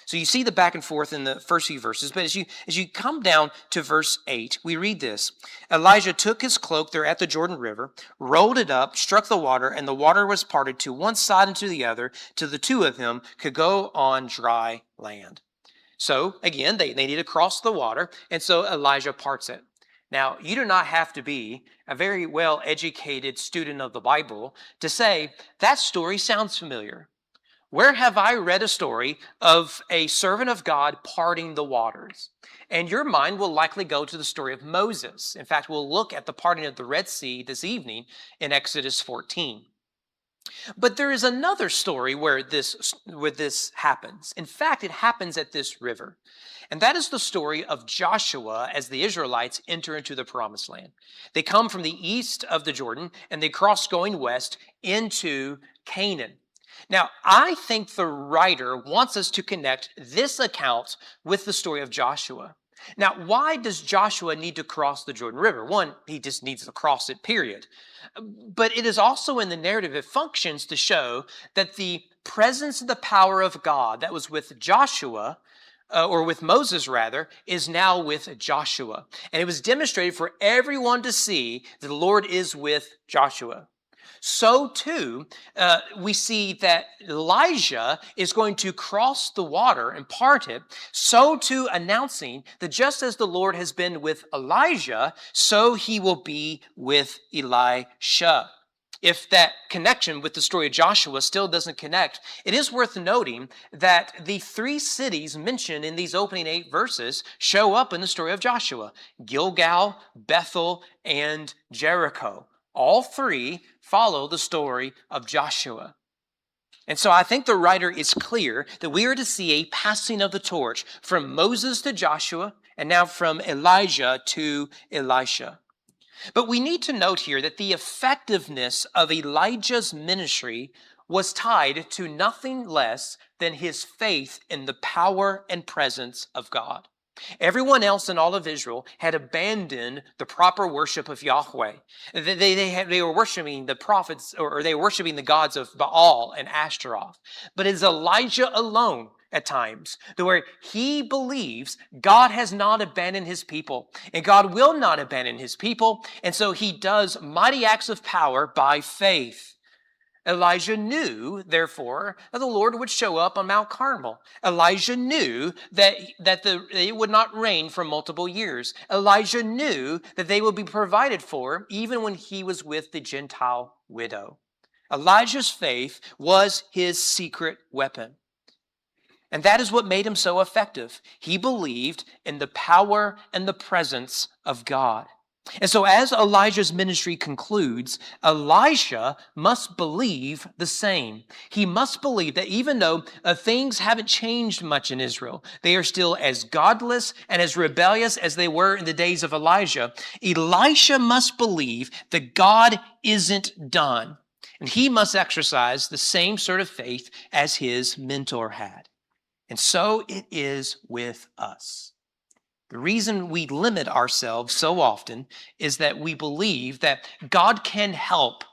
So you see the back and forth in the first few verses, but as you come down to verse 8, we read this. Elijah took his cloak there at the Jordan River, rolled it up, struck the water, and the water was parted to one side and to the other, till the two of them could go on dry land. So again, they need to cross the water, and so Elijah parts it. Now, you do not have to be a very well-educated student of the Bible to say, that story sounds familiar. Where have I read a story of a servant of God parting the waters? And your mind will likely go to the story of Moses. In fact, we'll look at the parting of the Red Sea this evening in Exodus 14. But there is another story where this happens. In fact, it happens at this river. And that is the story of Joshua as the Israelites enter into the Promised Land. They come from the east of the Jordan and they cross going west into Canaan. Now, I think the writer wants us to connect this account with the story of Joshua. Now, why does Joshua need to cross the Jordan River? One, he just needs to cross it, period. But it is also in the narrative, it functions to show that the presence and the power of God that was with Joshua, or with Moses rather, is now with Joshua. And it was demonstrated for everyone to see that the Lord is with Joshua. So too, we see that Elijah is going to cross the water and part it, so too announcing that just as the Lord has been with Elijah, so he will be with Elisha. If that connection with the story of Joshua still doesn't connect, it is worth noting that the three cities mentioned in these opening 8 verses show up in the story of Joshua: Gilgal, Bethel, and Jericho. All three follow the story of Joshua. And so I think the writer is clear that we are to see a passing of the torch from Moses to Joshua and now from Elijah to Elisha. But we need to note here that the effectiveness of Elijah's ministry was tied to nothing less than his faith in the power and presence of God. Everyone else in all of Israel had abandoned the proper worship of Yahweh. They were worshiping the prophets, or they were worshiping the gods of Baal and Ashtaroth. But it is Elijah alone at times where he believes God has not abandoned his people, and God will not abandon his people. And so he does mighty acts of power by faith. Elijah knew, therefore, that the Lord would show up on Mount Carmel. Elijah knew that it would not rain for multiple years. Elijah knew that they would be provided for even when he was with the Gentile widow. Elijah's faith was his secret weapon. And that is what made him so effective. He believed in the power and the presence of God. And so as Elijah's ministry concludes, Elisha must believe the same. He must believe that even though things haven't changed much in Israel, they are still as godless and as rebellious as they were in the days of Elijah. Elisha must believe that God isn't done. And he must exercise the same sort of faith as his mentor had. And so it is with us. The reason we limit ourselves so often is that we believe that God can help,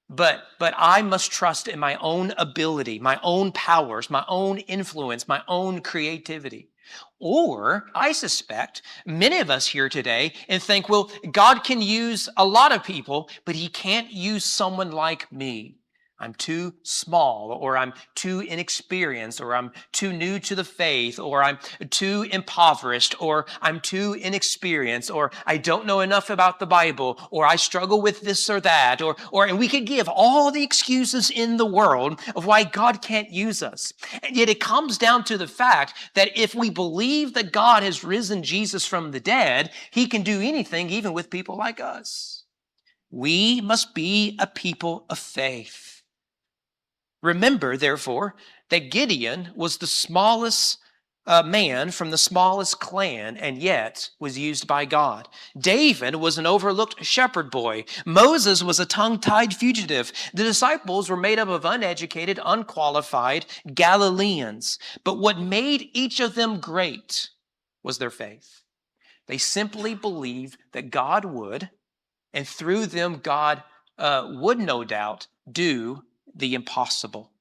but I must trust in my own ability, my own powers, my own influence, my own creativity. Or I suspect many of us here today and think, well, God can use a lot of people, but he can't use someone like me. I'm too small, or I'm too inexperienced, or I'm too new to the faith, or I'm too impoverished, or I'm too inexperienced, or I don't know enough about the Bible, or I struggle with this or that, and we could give all the excuses in the world of why God can't use us. And yet it comes down to the fact that if we believe that God has risen Jesus from the dead, he can do anything, even with people like us. We must be a people of faith. Remember, therefore, that Gideon was the smallest man from the smallest clan, and yet was used by God. David was an overlooked shepherd boy. Moses was a tongue-tied fugitive. The disciples were made up of uneducated, unqualified Galileans. But what made each of them great was their faith. They simply believed that God would, and through them God would no doubt do the impossible.